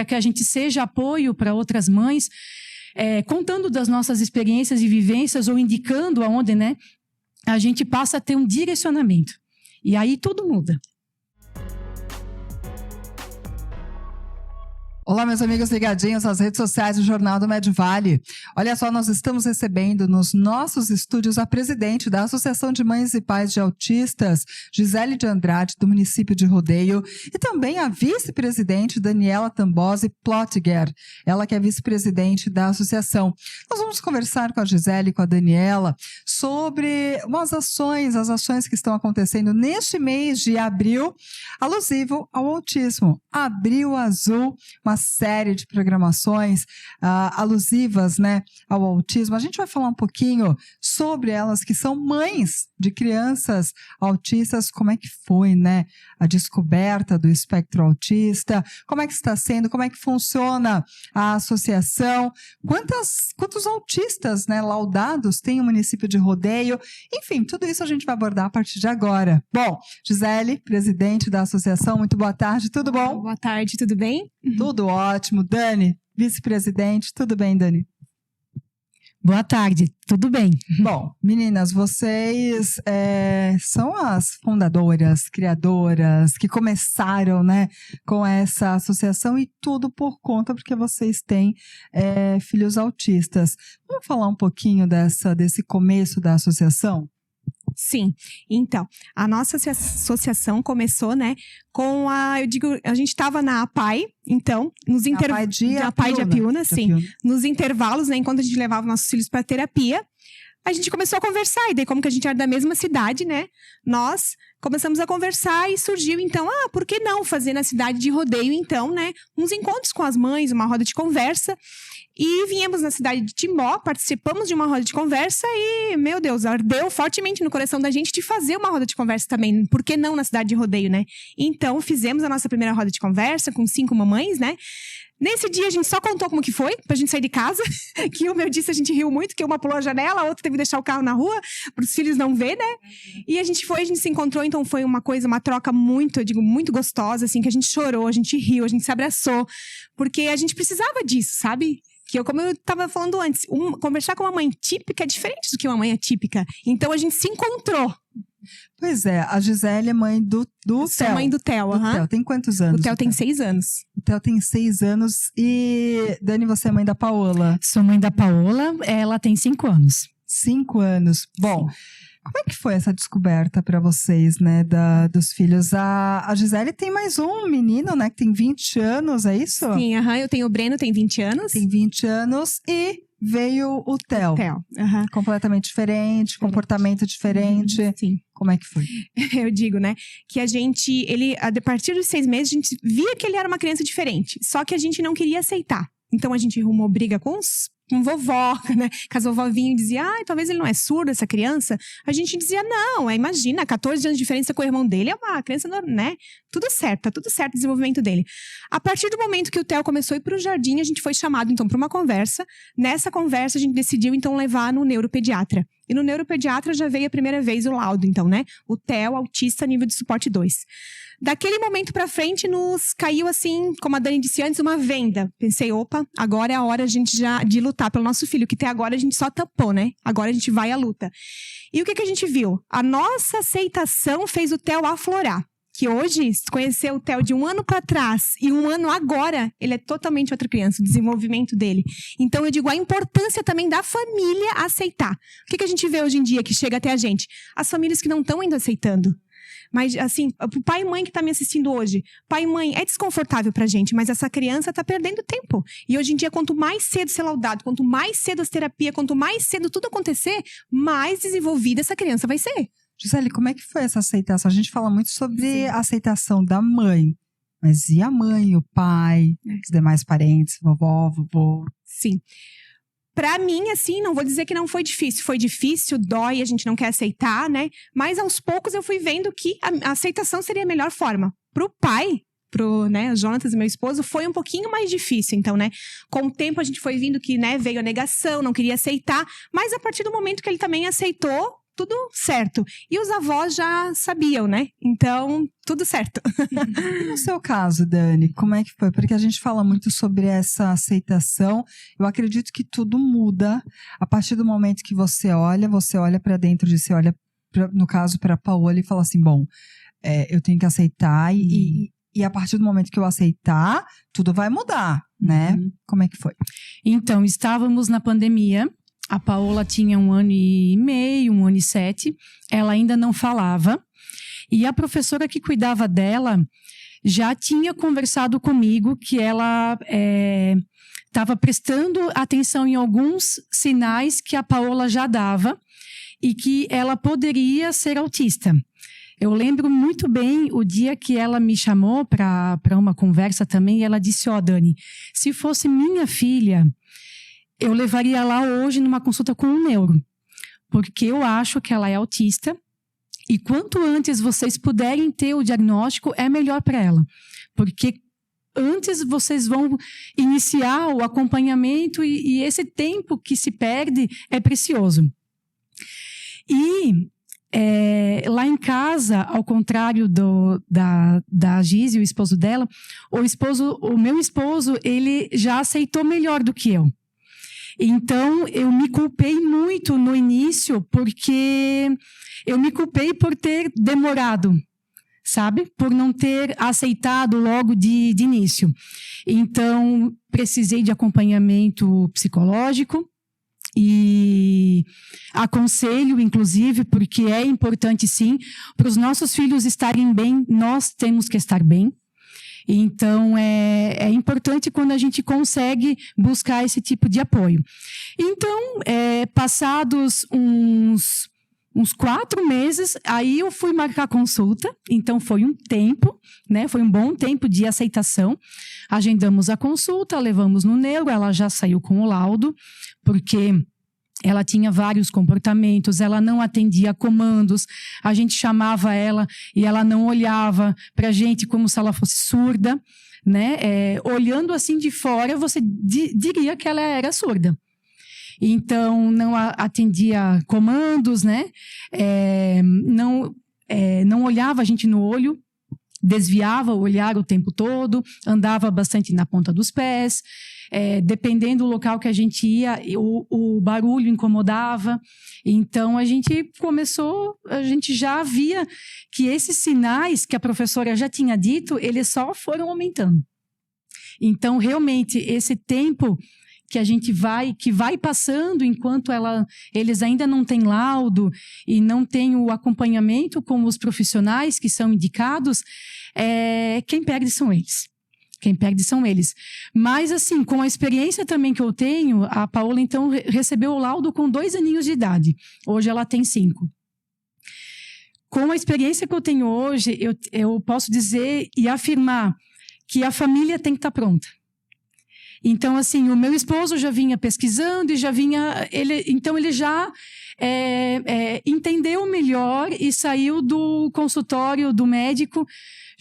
que a gente seja apoio para outras mães, contando das nossas experiências e vivências ou indicando aonde, né, a gente passa a ter um direcionamento. E aí tudo muda. Olá, meus amigos ligadinhos às redes sociais do Jornal do Medvale. Olha só, nós estamos recebendo nos nossos estúdios a presidente da Associação de Mães e Pais de Autistas, Gisele de Andrade, do município de Rodeio, e também a vice-presidente Daniela Tambosi Plotger, ela que é vice-presidente da associação. Nós vamos conversar com a Gisele e com a Daniela sobre as ações que estão acontecendo neste mês de abril, alusivo ao autismo. Abril Azul, uma série de programações alusivas, né, ao autismo. A gente vai falar um pouquinho sobre elas que são mães de crianças autistas, como é que foi, né, a descoberta do espectro autista, como é que está sendo, como é que funciona a associação, quantos autistas, né, laudados tem o município de Rodeio, enfim, tudo isso a gente vai abordar a partir de agora. Bom, Gisele, presidente da associação, muito boa tarde, tudo bom? Boa tarde, tudo bem? Tudo ótimo. Dani, vice-presidente, tudo bem, Dani? Boa tarde, tudo bem? Bom, meninas, vocês são as fundadoras, criadoras, que começaram, né, com essa associação e tudo por conta porque vocês têm filhos autistas. Vamos falar um pouquinho desse começo da associação? Sim, então, a nossa associação começou, né, com a gente estava na APAI, então, nos intervalos de Apiúna, sim, nos intervalos, né, enquanto a gente levava nossos filhos para terapia, a gente começou a conversar, e daí como que a gente era da mesma cidade, né, nós começamos a conversar e surgiu, então, por que não fazer na cidade de Rodeio, então, né, uns encontros com as mães, uma roda de conversa, e viemos na cidade de Timbó, participamos de uma roda de conversa e, meu Deus, ardeu fortemente no coração da gente de fazer uma roda de conversa também, por que não na cidade de Rodeio, né? Então, fizemos a nossa primeira roda de conversa com 5 mamães, né? Nesse dia, a gente só contou como que foi, pra gente sair de casa, que o meu disse, a gente riu muito, que uma pulou a janela, a outra teve que deixar o carro na rua, para os filhos não ver, né? E a gente se encontrou, então foi uma troca muito, muito gostosa, assim, que a gente chorou, a gente riu, a gente se abraçou, porque a gente precisava disso, sabe? Como eu estava falando antes, conversar com uma mãe típica é diferente do que uma mãe atípica. Então, a gente se encontrou. Pois é, a Gisele é mãe do Theo. Sou mãe do Theo, Theo tem quantos anos? O Theo tem 6 anos. O Theo tem 6 anos. E, Dani, você é mãe da Paola? Sou mãe da Paola, ela tem 5 anos. 5 anos. Bom, como é que foi essa descoberta para vocês, né, dos filhos? A Gisele tem mais um menino, né, que tem 20 anos, é isso? Sim, eu tenho o Breno, tem 20 anos. Tem 20 anos e veio o Theo. Completamente diferente, comportamento diferente. Sim. Como é que foi? Eu digo, né, que a partir dos 6 meses, a gente via que ele era uma criança diferente, só que a gente não queria aceitar. Então, a gente arrumou briga com vovó, né? Que as vovó vinham e dizia, talvez ele não é surdo, essa criança. A gente dizia, não, imagina, 14 anos de diferença com o irmão dele, é uma criança, né? Tudo certo, tá tudo certo o desenvolvimento dele. A partir do momento que o Theo começou a ir pro jardim, a gente foi chamado, então, para uma conversa. Nessa conversa, a gente decidiu, então, levar no neuropediatra. E no neuropediatra já veio a primeira vez o laudo, então, né? O Theo, autista, nível de suporte 2. Daquele momento pra frente, nos caiu assim, como a Dani disse antes, uma venda. Pensei, opa, agora é a hora de lutar pelo nosso filho, que até agora a gente só tampou, né? Agora a gente vai à luta. E o que a gente viu? A nossa aceitação fez o Theo aflorar. Que hoje, se conhecer o Theo de 1 ano para trás e 1 ano agora, ele é totalmente outra criança, o desenvolvimento dele. Então, eu digo, a importância também da família aceitar. O que a gente vê hoje em dia que chega até a gente? As famílias que não estão ainda aceitando. Mas, assim, o pai e mãe que tá me assistindo hoje, pai e mãe, é desconfortável pra gente, mas essa criança tá perdendo tempo. E hoje em dia, quanto mais cedo ser laudado, quanto mais cedo as terapias, quanto mais cedo tudo acontecer, mais desenvolvida essa criança vai ser. Gisele, como é que foi essa aceitação? A gente fala muito sobre a aceitação da mãe. Mas e a mãe, o pai, os demais parentes, vovó, vovô? Sim. Pra mim, assim, não vou dizer que não foi difícil. Foi difícil, dói, a gente não quer aceitar, né? Mas aos poucos eu fui vendo que a aceitação seria a melhor forma. Pro pai, né, o Jonatas, meu esposo, foi um pouquinho mais difícil. Então, né, com o tempo a gente foi vindo que, né, veio a negação, não queria aceitar. Mas a partir do momento que ele também aceitou, tudo certo. E os avós já sabiam, né? Então, tudo certo. E no seu caso, Dani, como é que foi? Porque a gente fala muito sobre essa aceitação. Eu acredito que tudo muda a partir do momento que você olha para dentro de si, olha, no caso, para a Paola e fala assim, bom, eu tenho que aceitar e a partir do momento que eu aceitar, tudo vai mudar, né? Como é que foi? Então, estávamos na pandemia. A Paola tinha 1 ano e meio, 1 ano e 7. Ela ainda não falava. E a professora que cuidava dela já tinha conversado comigo que ela estava prestando atenção em alguns sinais que a Paola já dava e que ela poderia ser autista. Eu lembro muito bem o dia que ela me chamou para uma conversa também e ela disse, Dani, se fosse minha filha, eu levaria lá hoje numa consulta com um neuro, porque eu acho que ela é autista e quanto antes vocês puderem ter o diagnóstico, é melhor para ela, porque antes vocês vão iniciar o acompanhamento e esse tempo que se perde é precioso. E lá em casa, ao contrário da Giz, o esposo dela, o meu esposo, ele já aceitou melhor do que eu. Então, eu me culpei muito no início, porque eu me culpei por ter demorado, sabe? Por não ter aceitado logo de início. Então, precisei de acompanhamento psicológico e aconselho, inclusive, porque é importante, sim, para os nossos filhos estarem bem, nós temos que estar bem. Então, é importante quando a gente consegue buscar esse tipo de apoio. Então, passados uns 4 meses, aí eu fui marcar consulta. Então, foi um tempo, né? Foi um bom tempo de aceitação. Agendamos a consulta, levamos no neuro, ela já saiu com o laudo, porque ela tinha vários comportamentos, ela não atendia comandos, a gente chamava ela e ela não olhava para a gente como se ela fosse surda, né? Olhando assim de fora, você diria que ela era surda. Então, não atendia comandos, né? Não olhava a gente no olho, desviava o olhar o tempo todo, andava bastante na ponta dos pés. Dependendo do local que a gente ia, o barulho incomodava. Então, a gente já via que esses sinais que a professora já tinha dito, eles só foram aumentando. Então, realmente, esse tempo que vai passando enquanto eles ainda não têm laudo e não têm o acompanhamento com os profissionais que são indicados, quem perde são eles. Quem perde são eles. Mas, assim, com a experiência também que eu tenho, a Paola, então, recebeu o laudo com 2 aninhos de idade. Hoje ela tem 5. Com a experiência que eu tenho hoje, eu posso dizer e afirmar que a família tem que estar pronta. Então, assim, o meu esposo já vinha pesquisando e já vinha... Então, ele já entendeu melhor e saiu do consultório do médico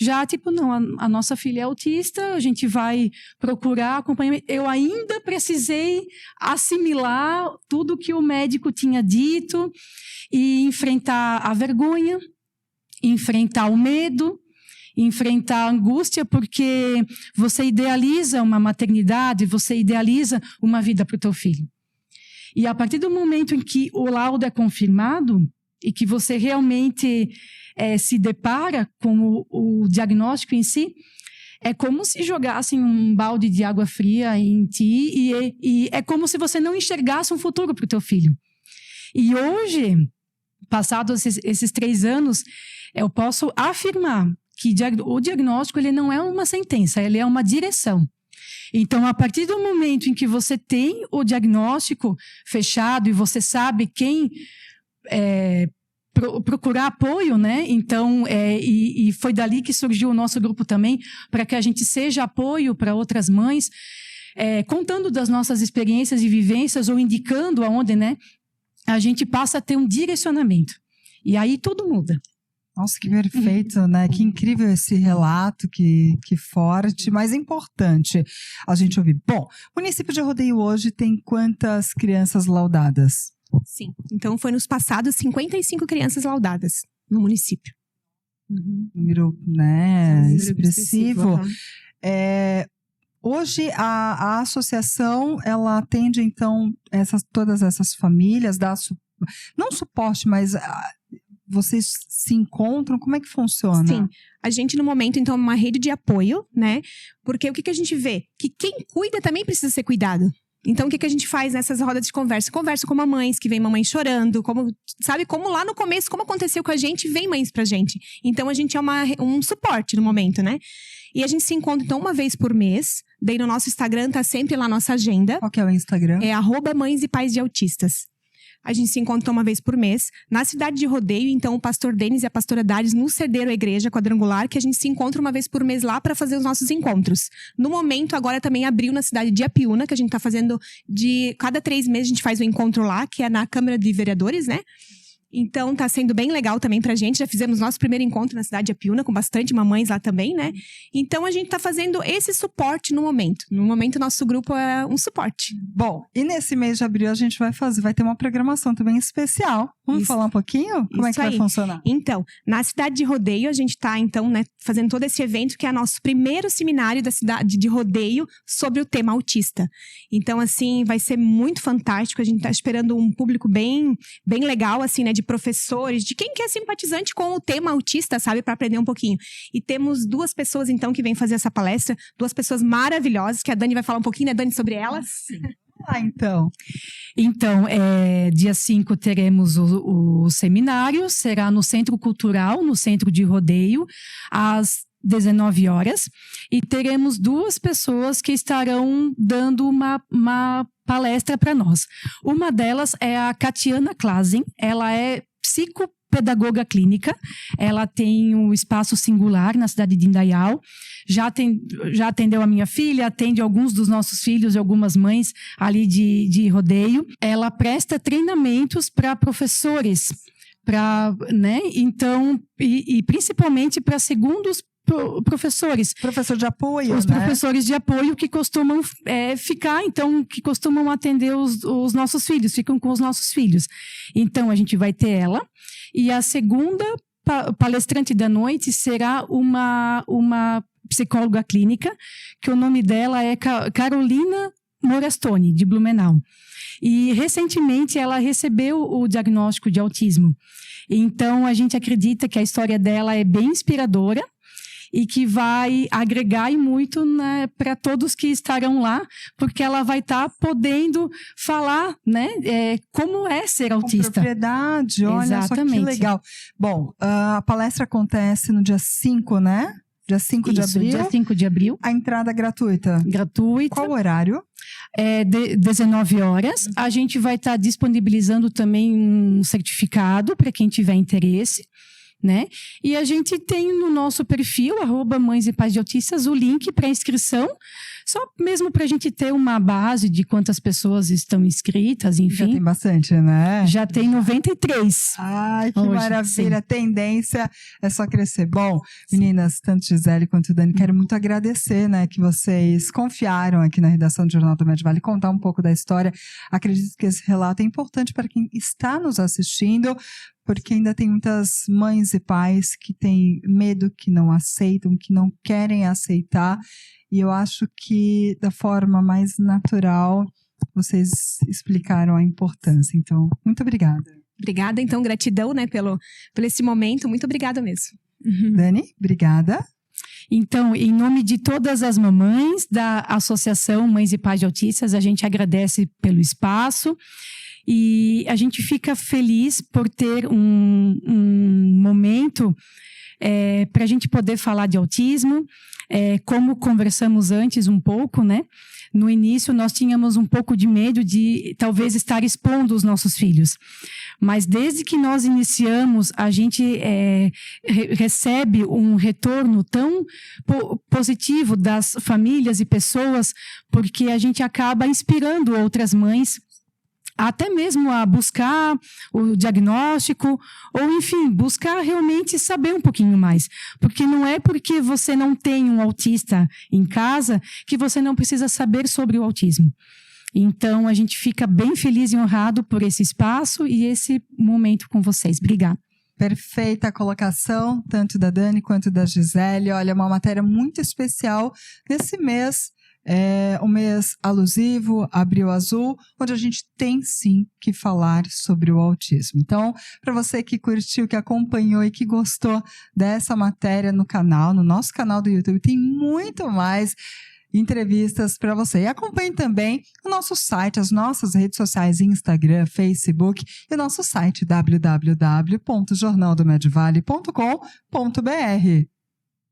já, tipo, não, a nossa filha é autista, a gente vai procurar acompanhamento. Eu ainda precisei assimilar tudo que o médico tinha dito e enfrentar a vergonha, enfrentar o medo, enfrentar a angústia, porque você idealiza uma maternidade, você idealiza uma vida para o teu filho. E a partir do momento em que o laudo é confirmado e que você realmente se depara com o diagnóstico em si, é como se jogassem um balde de água fria em ti e é como se você não enxergasse um futuro para o teu filho. E hoje, passados esses 3 anos, eu posso afirmar que o diagnóstico ele não é uma sentença, ele é uma direção. Então, a partir do momento em que você tem o diagnóstico fechado e você sabe quem procurar apoio, né? Então, e foi dali que surgiu o nosso grupo também, para que a gente seja apoio para outras mães, contando das nossas experiências e vivências ou indicando aonde, né? A gente passa a ter um direcionamento. E aí tudo muda. Nossa, que perfeito, né? Que incrível esse relato, que forte, mas importante a gente ouvir. Bom, o município de Rodeio hoje tem quantas crianças laudadas? Sim. Então, foi nos passados 55 crianças laudadas no município. Número, né, Número expressivo. aham. Hoje, a associação, ela atende, então, todas essas famílias, não suporte, mas vocês se encontram? Como é que funciona? Sim. A gente, no momento, então, é uma rede de apoio, né? Porque o que a gente vê? Que quem cuida também precisa ser cuidado. Então, o que a gente faz nessas rodas de conversa? Conversa com mamães, que vem mamãe chorando, como lá no começo, como aconteceu com a gente, vem mães pra gente. Então, a gente é um suporte no momento, né? E a gente se encontra, então, uma vez por mês. Daí, no nosso Instagram, tá sempre lá a nossa agenda. Qual que é o Instagram? É @mães e pais de autistas. A gente se encontra uma vez por mês. Na cidade de Rodeio, então, o pastor Denis e a pastora Dares nos cederam a igreja quadrangular, que a gente se encontra uma vez por mês lá para fazer os nossos encontros. No momento, agora também abriu na cidade de Apiúna, que a gente tá fazendo cada 3 meses a gente faz um encontro lá, que é na Câmara de Vereadores, né? Então, tá sendo bem legal também pra gente. Já fizemos nosso primeiro encontro na cidade de Apiúna, com bastante mamães lá também, né? Então, a gente tá fazendo esse suporte no momento. No momento, nosso grupo é um suporte. Bom, e nesse mês de abril a gente vai ter uma programação também especial. Vamos falar um pouquinho? Como é que vai funcionar? Então, na cidade de Rodeio, a gente tá, então, né, fazendo todo esse evento, que é nosso primeiro seminário da cidade de Rodeio sobre o tema autista. Então, assim, vai ser muito fantástico. A gente tá esperando um público bem legal, assim, né, de professores, de quem que é simpatizante com o tema autista, sabe, para aprender um pouquinho. E temos 2 pessoas, então, que vêm fazer essa palestra, 2 pessoas maravilhosas, que a Dani vai falar um pouquinho, né, Dani, sobre elas? Sim. Então, dia 5 teremos o seminário, será no Centro Cultural, no Centro de Rodeio, às 19 horas, e teremos 2 pessoas que estarão dando uma palestra para nós. Uma delas é a Catiana Klasen, ela é psicopedagoga clínica, ela tem um espaço singular na cidade de Indaial, já atendeu a minha filha, atende alguns dos nossos filhos e algumas mães ali de Rodeio. Ela presta treinamentos para professores, né? Então, e principalmente para segundos professores. Professor de apoio, os né? Professores de apoio que costumam que costumam atender os nossos filhos, ficam com os nossos filhos. Então, a gente vai ter ela. E a segunda palestrante da noite será uma psicóloga clínica, que o nome dela é Carolina Morastoni, de Blumenau. E, recentemente, ela recebeu o diagnóstico de autismo. Então, a gente acredita que a história dela é bem inspiradora e que vai agregar muito, né, para todos que estarão lá, porque ela vai estar podendo falar, né, como é ser autista. Com propriedade, olha Exatamente. Só que legal. Bom, a palestra acontece no dia 5, né? Dia 5 de abril. Dia 5 de abril. A entrada gratuita. Gratuita. Qual o horário? 19 horas. A gente vai estar disponibilizando também um certificado para quem tiver interesse, né? E a gente tem no nosso perfil, @mães e pais de autistas, o link para inscrição, só mesmo para a gente ter uma base de quantas pessoas estão inscritas, enfim. Já tem bastante, né? Já tem 93. Ai, que hoje, maravilha. sim. Tendência é só crescer. Bom, meninas, tanto Gisele quanto Dani, quero muito agradecer, né, que vocês confiaram aqui na redação do Jornal do Medvale, contar um pouco da história. Acredito que esse relato é importante para quem está nos assistindo, porque ainda tem muitas mães e pais que têm medo, que não aceitam, que não querem aceitar. E eu acho que da forma mais natural vocês explicaram a importância. Então, muito obrigada. Obrigada, então, gratidão, né, pelo esse momento. Muito obrigada mesmo. Dani, obrigada. Então, em nome de todas as mamães da Associação Mães e Pais de Autistas, a gente agradece pelo espaço. E a gente fica feliz por ter um momento para a gente poder falar de autismo. Como conversamos antes um pouco, né? No início, nós tínhamos um pouco de medo de talvez estar expondo os nossos filhos. Mas desde que nós iniciamos, a gente recebe um retorno tão positivo das famílias e pessoas, porque a gente acaba inspirando outras mães até mesmo a buscar o diagnóstico, ou enfim, buscar realmente saber um pouquinho mais. Porque não é porque você não tem um autista em casa que você não precisa saber sobre o autismo. Então, a gente fica bem feliz e honrado por esse espaço e esse momento com vocês. Obrigada. Perfeita a colocação, tanto da Dani quanto da Gisele. Olha, uma matéria muito especial nesse mês, um mês alusivo, Abril Azul, onde a gente tem sim que falar sobre o autismo. Então, para você que curtiu, que acompanhou e que gostou dessa matéria no canal, no nosso canal do YouTube, tem muito mais entrevistas para você. E acompanhe também o nosso site, as nossas redes sociais, Instagram, Facebook e o nosso site www.jornaldomedvale.com.br.